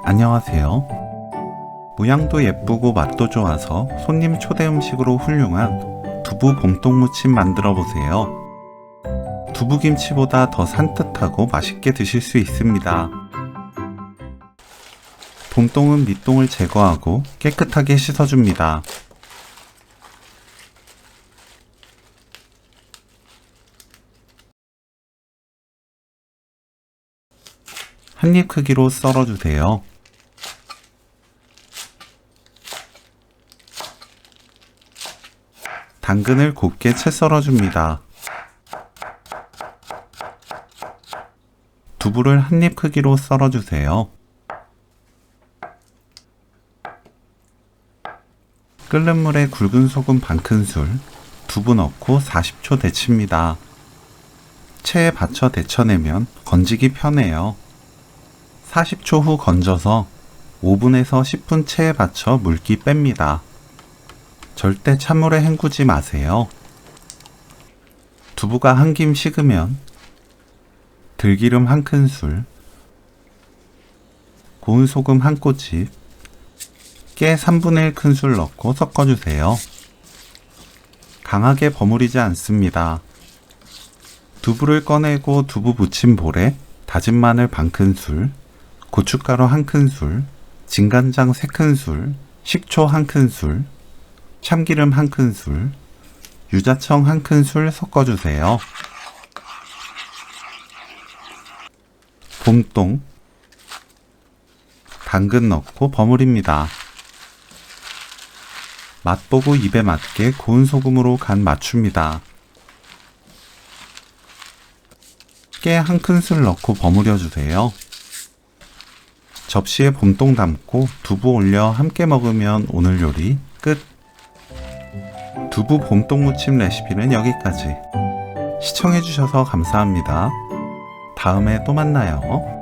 안녕하세요. 모양도 예쁘고 맛도 좋아서 손님 초대 음식으로 훌륭한 두부 봄동무침 만들어 보세요. 두부김치보다 더 산뜻하고 맛있게 드실 수 있습니다. 봄동은 밑동을 제거하고 깨끗하게 씻어줍니다. 한입 크기로 썰어주세요. 당근을 곱게 채 썰어줍니다. 두부를 한입 크기로 썰어주세요. 끓는 물에 굵은 소금 반큰술, 두부 넣고 40초 데칩니다. 체에 받쳐 데쳐내면 건지기 편해요. 40초 후 건져서 5분에서 10분 체에 받쳐 물기 뺍니다. 절대 찬물에 헹구지 마세요. 두부가 한 김 식으면 들기름 한 큰술, 고운 소금 한 꼬집, 깨 3분의 1 큰술 넣고 섞어주세요. 강하게 버무리지 않습니다. 두부를 꺼내고 두부 부침 볼에 다진 마늘 반 큰술, 고춧가루 한 큰술, 진간장 3큰술, 식초 한 큰술, 참기름 한 큰술, 유자청 한 큰술 섞어주세요. 봄동, 당근 넣고 버무립니다. 맛보고 입에 맞게 고운 소금으로 간 맞춥니다. 깨 한 큰술 넣고 버무려주세요. 접시에 봄동 담고 두부 올려 함께 먹으면 오늘 요리 끝! 두부 봄동 무침 레시피는 여기까지. 시청해주셔서 감사합니다. 다음에 또 만나요.